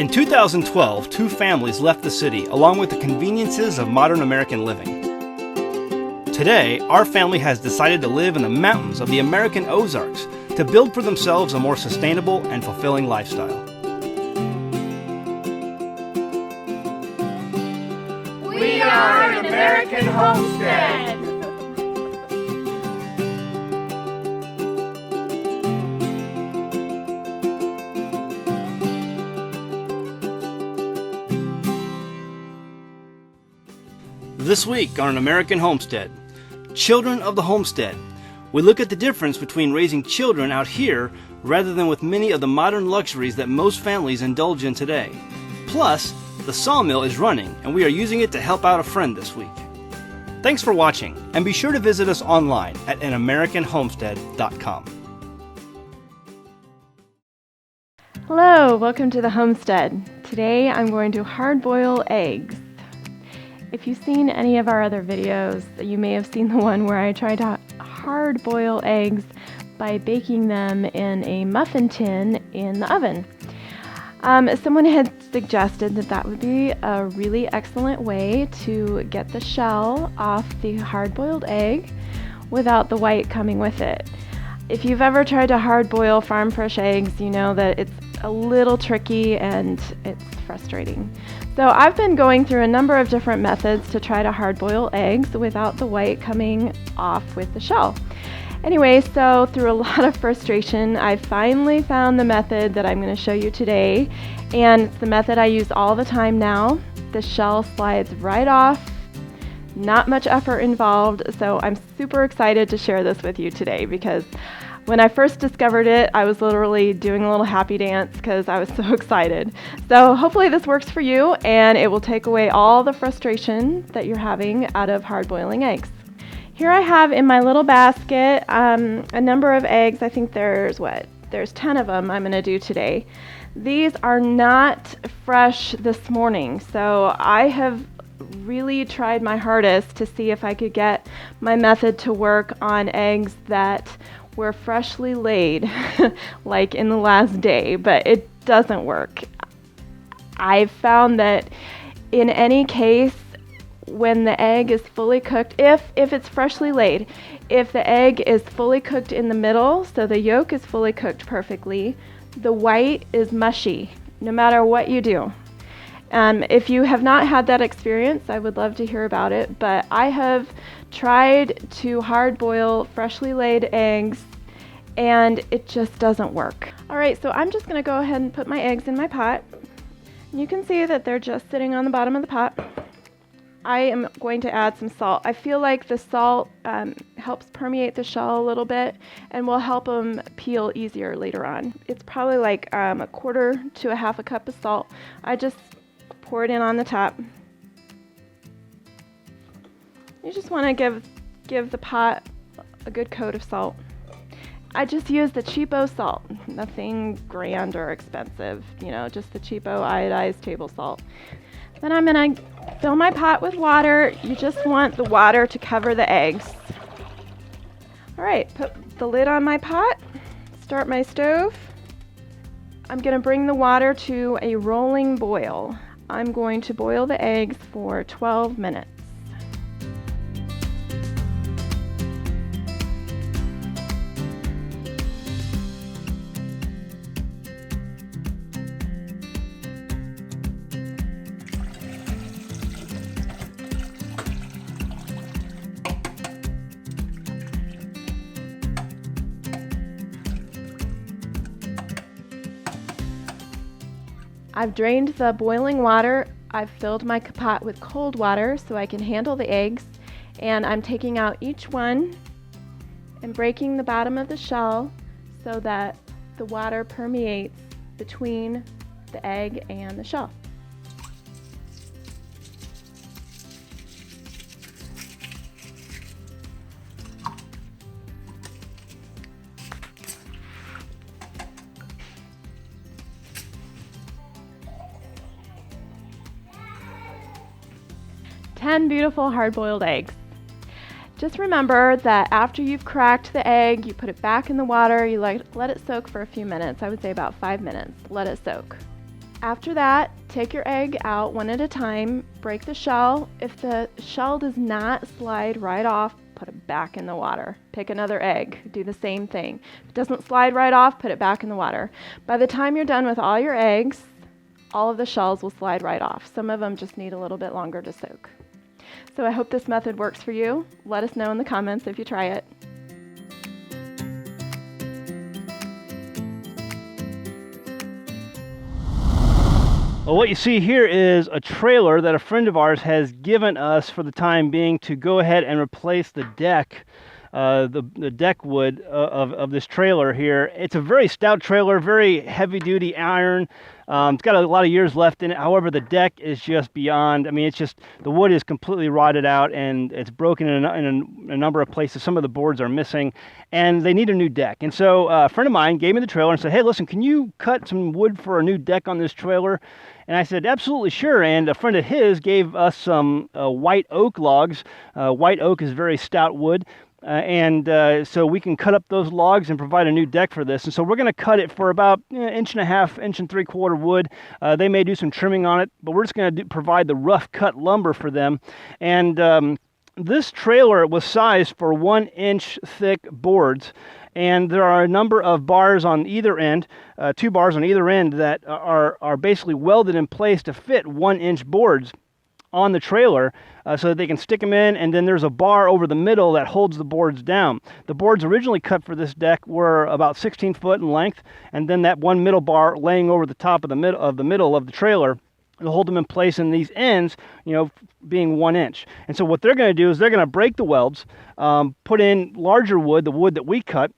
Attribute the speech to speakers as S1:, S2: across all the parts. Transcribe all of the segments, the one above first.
S1: In 2012, two families left the city along with the conveniences of modern American living. Today, our family has decided to live in the mountains of the American Ozarks to build for themselves a more sustainable and fulfilling lifestyle.
S2: We are An American Homestead!
S1: This week on An American Homestead, Children of the Homestead. We look at the difference between raising children out here rather than with many of the modern luxuries that most families indulge in today. Plus, the sawmill is running and we are using it to help out a friend this week. Thanks for watching, and be sure to visit us online at anamericanhomestead.com.
S3: Hello, welcome to the homestead. Today I'm going to hard boil eggs. If you've seen any of our other videos, you may have seen the one where I tried to hard boil eggs by baking them in a muffin tin in the oven. Someone had suggested that that would be a really excellent way to get the shell off the hard-boiled egg without the white coming with it. If you've ever tried to hard boil farm fresh eggs, you know that it's a little tricky and it's frustrating. So I've been going through a number of different methods to try to hard boil eggs without the white coming off with the shell. Anyway, so through a lot of frustration, I finally found the method that I'm going to show you today, and it's the method I use all the time now. The shell slides right off, not much effort involved, so I'm super excited to share this with you today because when I first discovered it, I was literally doing a little happy dance because I was so excited. So hopefully this works for you and it will take away all the frustration that you're having out of hard boiling eggs. Here I have in my little basket a number of eggs. I think there's 10 of them I'm going to do today. These are not fresh this morning, so I have really tried my hardest to see if I could get my method to work on eggs that were freshly laid like in the last day, but it doesn't work. I've found that in any case, when the egg is fully cooked, if it's freshly laid, if the egg is fully cooked in the middle, so the yolk is fully cooked perfectly, the white is mushy, no matter what you do. If you have not had that experience, I would love to hear about it, but I have tried to hard boil freshly laid eggs and it just doesn't work. All right, so I'm just going to go ahead and put my eggs in my pot. You can see that they're just sitting on the bottom of the pot. I am going to add some salt. I feel like the salt helps permeate the shell a little bit and will help them peel easier later on. It's probably like a quarter to a half a cup of salt. I just pour it in on the top. You just want to give the pot a good coat of salt. I just use the cheapo salt, nothing grand or expensive, just the cheapo iodized table salt. Then I'm going to fill my pot with water. You just want the water to cover the eggs. All right, put the lid on my pot, start my stove. I'm going to bring the water to a rolling boil. I'm going to boil the eggs for 12 minutes. I've drained the boiling water. I've filled my pot with cold water so I can handle the eggs, and I'm taking out each one and breaking the bottom of the shell so that the water permeates between the egg and the shell. Ten beautiful hard-boiled eggs. Just remember that after you've cracked the egg, you put it back in the water, you let it soak for a few minutes. I would say about 5 minutes. Let it soak. After that, take your egg out one at a time, break the shell. If the shell does not slide right off, put it back in the water. Pick another egg, do the same thing. If it doesn't slide right off, put it back in the water. By the time you're done with all your eggs, all of the shells will slide right off. Some of them just need a little bit longer to soak. So I hope this method works for you. Let us know in the comments if you try it.
S1: Well, what you see here is a trailer that a friend of ours has given us for the time being to go ahead and replace the deck, the deck wood of this trailer here. It's a very stout trailer, very heavy-duty iron. It's got a lot of years left in it. However, the deck is just beyond. I mean, it's just, the wood is completely rotted out and it's broken in a number of places. Some of the boards are missing and they need a new deck. And so a friend of mine gave me the trailer and said, hey, listen, can you cut some wood for a new deck on this trailer? And I said, absolutely, sure. And a friend of his gave us some white oak logs. White oak is very stout wood. So we can cut up those logs and provide a new deck for this. And so we're going to cut it for about 1.5 inch, 1 3/4 wood. They may do some trimming on it, but we're just going to provide the rough cut lumber for them. And this trailer was sized for 1-inch thick boards. And there are a number of bars on either end, 2 bars on either end that are basically welded in place to fit 1-inch boards on the trailer so that they can stick them in, and then there's a bar over the middle that holds the boards down. The boards originally cut for this deck were about 16 foot in length, and then that one middle bar laying over the top of the middle of the trailer to hold them in place, and these ends, being 1 inch. And so what they're going to do is they're going to break the welds, put in larger wood, the wood that we cut,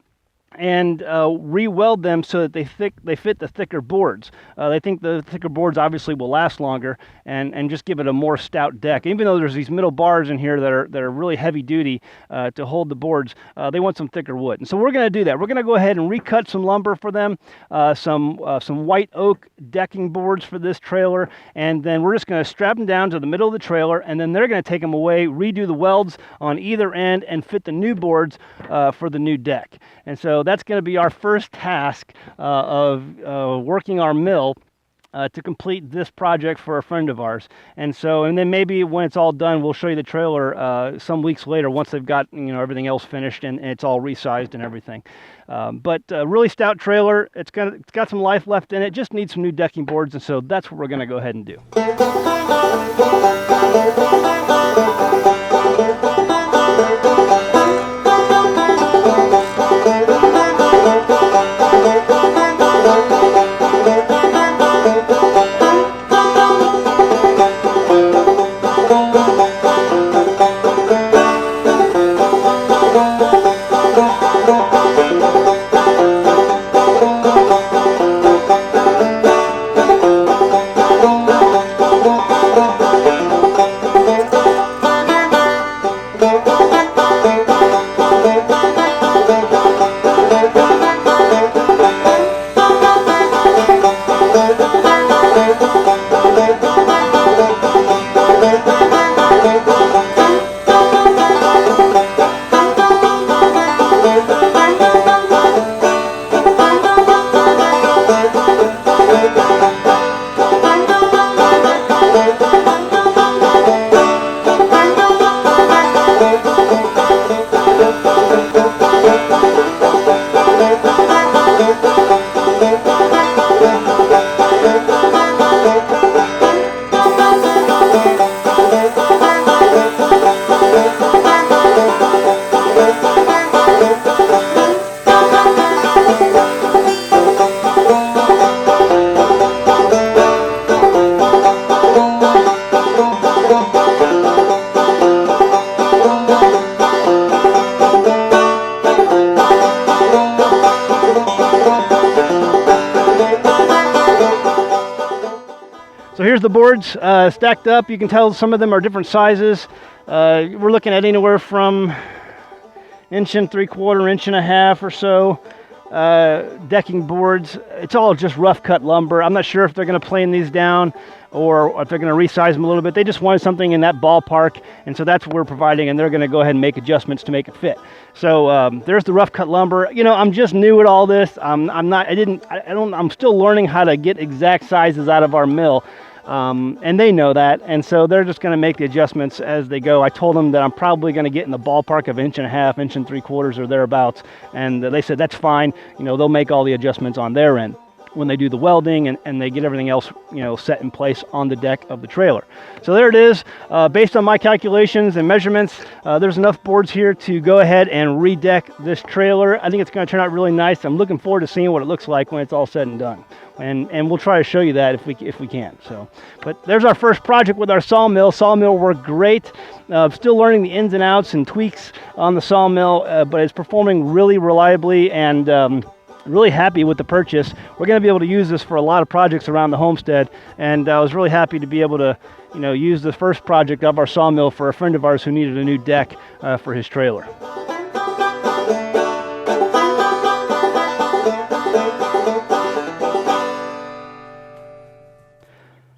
S1: and re-weld them so that they fit the thicker boards. They think the thicker boards obviously will last longer and just give it a more stout deck. Even though there's these middle bars in here that are really heavy duty to hold the boards, they want some thicker wood. And so we're going to do that. We're going to go ahead and recut some lumber for them, some white oak decking boards for this trailer, and then we're just going to strap them down to the middle of the trailer, and then they're going to take them away, redo the welds on either end, and fit the new boards for the new deck. And so that's going to be our first task of working our mill to complete this project for a friend of ours. And then maybe when it's all done, we'll show you the trailer some weeks later once they've got everything else finished and it's all resized and everything. But really stout trailer. It's got some life left in it. Just needs some new decking boards, and so that's what we're going to go ahead and do. So here's the boards stacked up. You can tell some of them are different sizes. We're looking at anywhere from 1 3/4 inch, 1.5 inch or so decking boards. It's all just rough cut lumber. I'm not sure if they're going to plane these down or if they're going to resize them a little bit. They just wanted something in that ballpark, and so that's what we're providing, and they're going to go ahead and make adjustments to make it fit. So there's the rough cut lumber. You know, I'm just new at all this. I'm still learning how to get exact sizes out of our mill. And they know that, and so they're just going to make the adjustments as they go. I told them that I'm probably going to get in the ballpark of 1.5 inches, 1 3/4 inches or thereabouts, and they said that's fine. You know, they'll make all the adjustments on their end when they do the welding and they get everything else, you know, set in place on the deck of the trailer. So there it is. Based on my calculations and measurements, there's enough boards here to go ahead and redeck this trailer. I think it's going to turn out really nice. I'm looking forward to seeing what it looks like when it's all said and done. And we'll try to show you that if we can. So, but there's our first project with our sawmill. Sawmill worked great. Still learning the ins and outs and tweaks on the sawmill, but it's performing really reliably, and really happy with the purchase. We're going to be able to use this for a lot of projects around the homestead, and I was really happy to be able to, you know, use the first project of our sawmill for a friend of ours who needed a new deck for his trailer.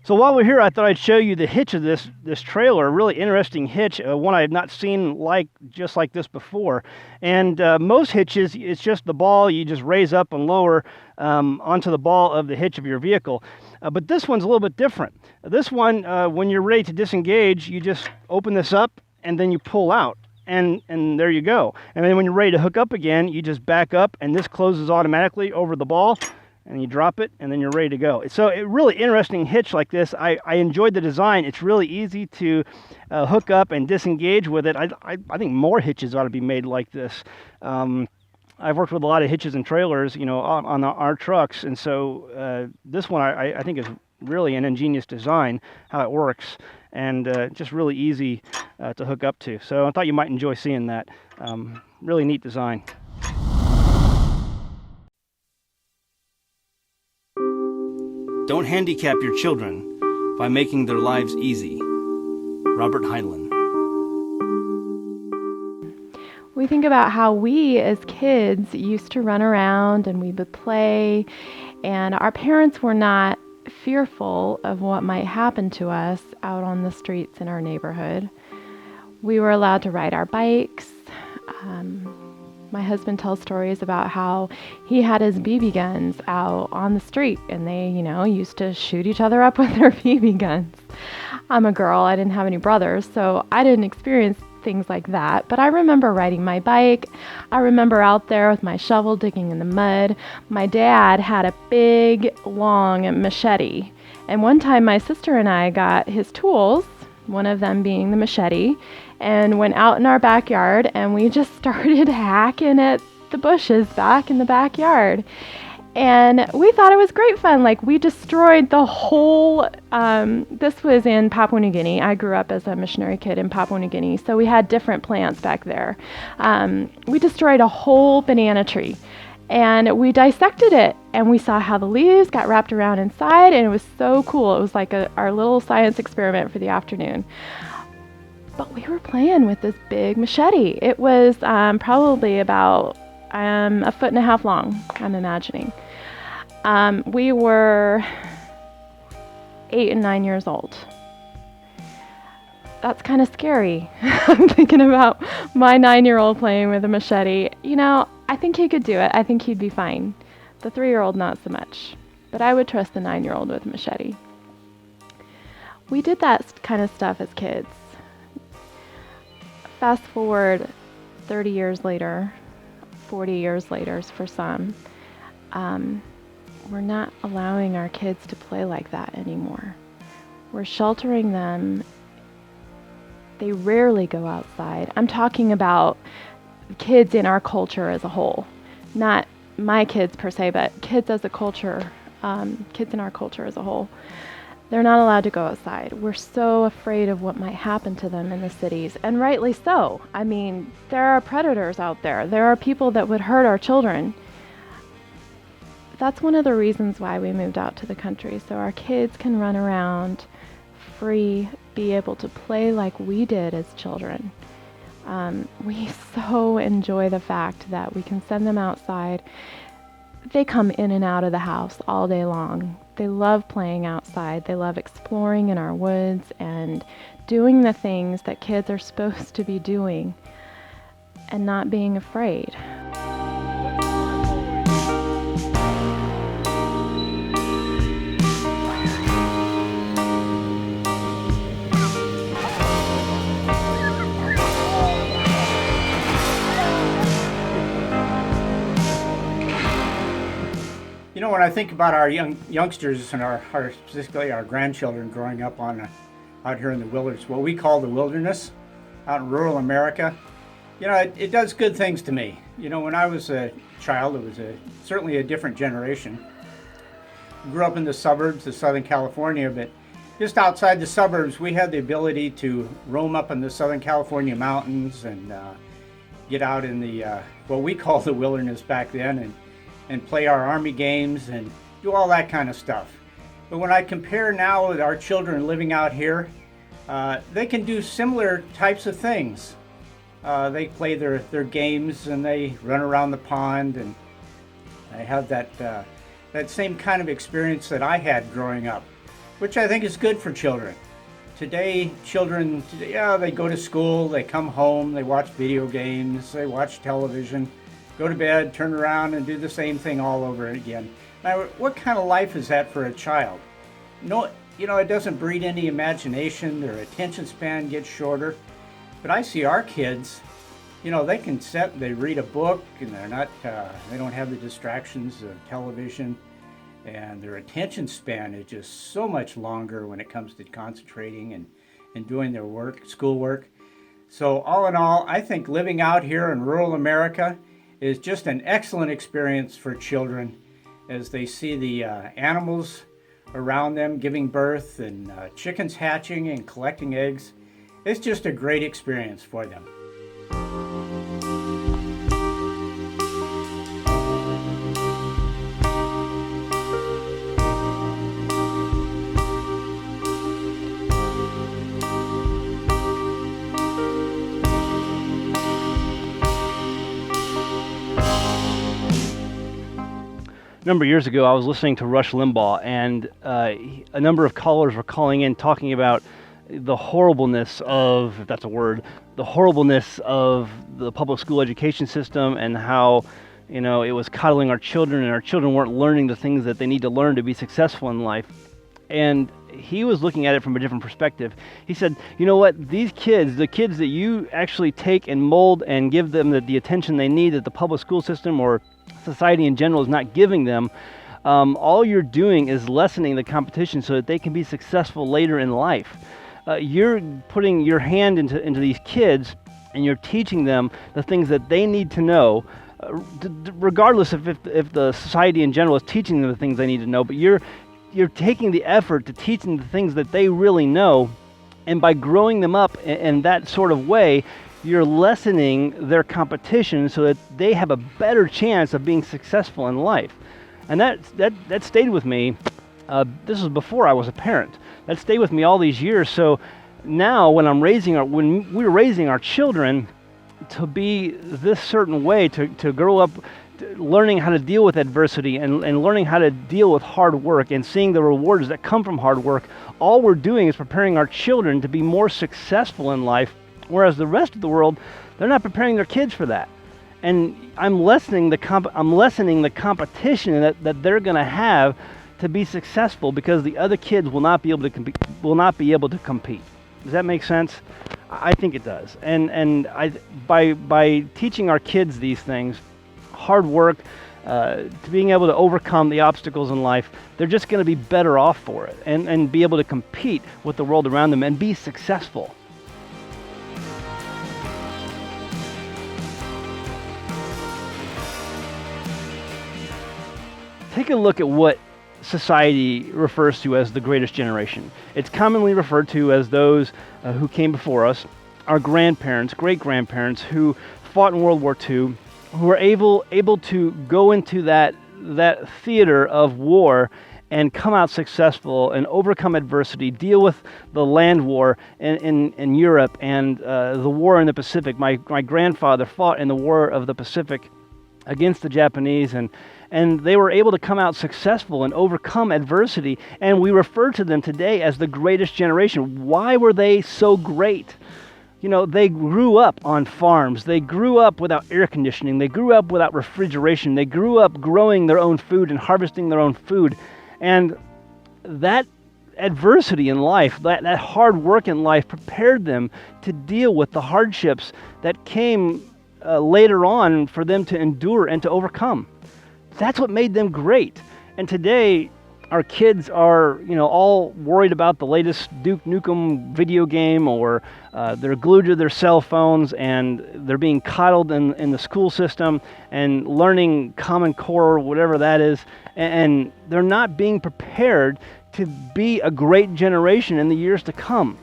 S1: So while we're here, I thought I'd show you the hitch of this trailer. A really interesting hitch, one I had not seen just like this before. And most hitches, it's just the ball you just raise up and lower onto the ball of the hitch of your vehicle. But this one's a little bit different. This one, when you're ready to disengage, you just open this up and then you pull out. And there you go. And then when you're ready to hook up again, you just back up and this closes automatically over the ball. And you drop it, and then you're ready to go. So a really interesting hitch like this. I enjoyed the design. It's really easy to hook up and disengage with it. I think more hitches ought to be made like this. I've worked with a lot of hitches and trailers, you know, on our trucks, and so this one I think is really an ingenious design, how it works, and just really easy to hook up to. So I thought you might enjoy seeing that. Really neat design. Don't handicap your children by making their lives easy. Robert Heinlein.
S3: We think about how we as kids used to run around and we would play, and our parents were not fearful of what might happen to us out on the streets in our neighborhood. We were allowed to ride our bikes. My husband tells stories about how he had his BB guns out on the street, and they, you know, used to shoot each other up with their BB guns. I'm a girl. I didn't have any brothers, so I didn't experience things like that. But I remember riding my bike. I remember out there with my shovel digging in the mud. My dad had a big, long machete. And one time my sister and I got his tools, one of them being the machete, and went out in our backyard and we just started hacking at the bushes back in the backyard. And we thought it was great fun. Like, we destroyed the whole, this was in Papua New Guinea. I grew up as a missionary kid in Papua New Guinea, so we had different plants back there. We destroyed a whole banana tree. And we dissected it, and we saw how the leaves got wrapped around inside, and it was so cool. It was like our little science experiment for the afternoon. But we were playing with this big machete. It was probably about 1.5 feet long, I'm imagining. We were 8 and 9 years old. That's kind of scary. I'm thinking about my 9-year-old playing with a machete. You know, I think he could do it. I think he'd be fine. The 3-year-old, not so much. But I would trust the 9-year-old with a machete. We did that kind of stuff as kids. Fast forward 30 years later, 40 years later for some, we're not allowing our kids to play like that anymore. We're sheltering them. They rarely go outside. I'm talking about kids in our culture as a whole. Not my kids per se, but kids as a culture, kids in our culture as a whole. They're not allowed to go outside. We're so afraid of what might happen to them in the cities, and rightly so. I mean, there are predators out there. There are people that would hurt our children. That's one of the reasons why we moved out to the country, so our kids can run around free, be able to play like we did as children. We so enjoy the fact that we can send them outside. they come in and out of the house all day long. They love playing outside. They love exploring in our woods and doing the things that kids are supposed to be doing and not being afraid.
S4: You know, when I think about our youngsters and our specifically our grandchildren growing up out here in the wilderness, what we call the wilderness, out in rural America, you know, it does good things to me. You know, when I was a child, it was certainly a different generation. Grew up in the suburbs of Southern California, but just outside the suburbs, we had the ability to roam up in the Southern California mountains and get out in the what we call the wilderness back then, and play our Army games and do all that kind of stuff. But when I compare now with our children living out here, they can do similar types of things. They play their games and they run around the pond, and they have that same kind of experience that I had growing up, which I think is good for children. Today, children, they go to school, they come home, they watch video games, they watch television, go to bed, turn around, and do the same thing all over again. Now, what kind of life is that for a child? No, you know, it doesn't breed any imagination. Their attention span gets shorter. But I see our kids, you know, they can sit, they read a book, and they don't have the distractions of television, and their attention span is just so much longer when it comes to concentrating and doing their work, schoolwork. So all in all, I think living out here in rural America is just an excellent experience for children as they see the animals around them giving birth and chickens hatching and collecting eggs. It's just a great experience for them.
S1: A number of years ago, I was listening to Rush Limbaugh, and a number of callers were calling in talking about the horribleness of, if that's a word, the horribleness of the public school education system and how, you know, it was coddling our children and our children weren't learning the things that they need to learn to be successful in life. And he was looking at it from a different perspective. He said, you know what, these kids, the kids that you actually take and mold and give them the attention they need that the public school system or society in general is not giving them, all you're doing is lessening the competition so that they can be successful later in life. You're putting your hand into these kids and you're teaching them the things that they need to know, regardless of if the society in general is teaching them the things they need to know, but you're taking the effort to teach them the things that they really know, and by growing them up in that sort of way, you're lessening their competition so that they have a better chance of being successful in life. And that stayed with me. This was before I was a parent. That stayed with me all these years. So now when we're raising our children to be this certain way, to grow up learning how to deal with adversity and learning how to deal with hard work and seeing the rewards that come from hard work, all we're doing is preparing our children to be more successful in life. Whereas the rest of the world, they're not preparing their kids for that. And I'm lessening the competition that they're going to have to be successful because the other kids will not be able to compete. Does that make sense? I think it does. And by teaching our kids these things, hard work, to being able to overcome the obstacles in life, they're just going to be better off for it and be able to compete with the world around them and be successful. Take a look at what society refers to as the greatest generation. It's commonly referred to as those who came before us, our grandparents, great-grandparents who fought in World War II, who were able to go into that theater of war and come out successful and overcome adversity, deal with the land war in Europe and the war in the Pacific. My grandfather fought in the War of the Pacific against the Japanese, and and they were able to come out successful and overcome adversity, and we refer to them today as the greatest generation. Why were they so great? You know, they grew up on farms. They grew up without air conditioning. They grew up without refrigeration. They grew up growing their own food and harvesting their own food. And that adversity in life, that hard work in life prepared them to deal with the hardships that came later on for them to endure and to overcome. That's what made them great. And today, our kids are, all worried about the latest Duke Nukem video game, or they're glued to their cell phones, and they're being coddled in the school system and learning Common Core or whatever that is, and they're not being prepared to be a great generation in the years to come.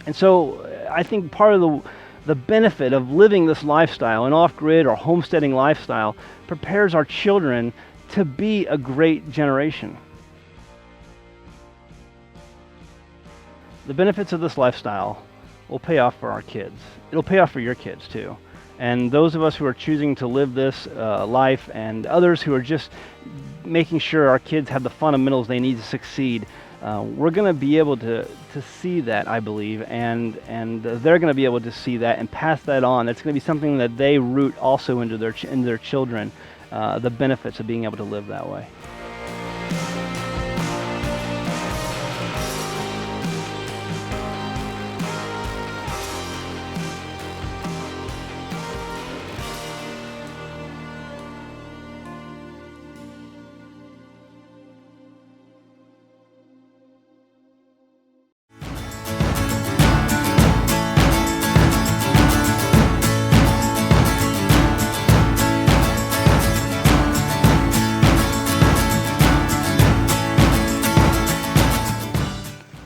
S1: And so I think part of the benefit of living this lifestyle, an off-grid or homesteading lifestyle, prepares our children to be a great generation. The benefits of this lifestyle will pay off for our kids. It'll pay off for your kids too. And those of us who are choosing to live this life, and others who are just making sure our kids have the fundamentals they need to succeed, we're going to be able to see that, I believe, and they're going to be able to see that and pass that on. It's going to be something that they root also into their children, the benefits of being able to live that way.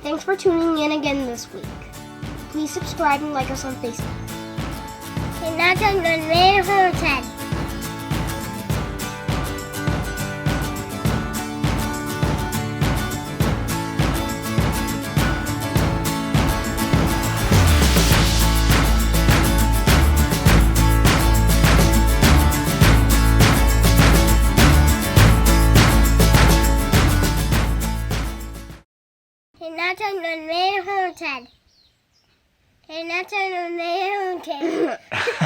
S5: Thanks for tuning in again this week. Please subscribe and like us on Facebook. And that's An American Homestead. And that's An American Homestead. And that's An American Homestead.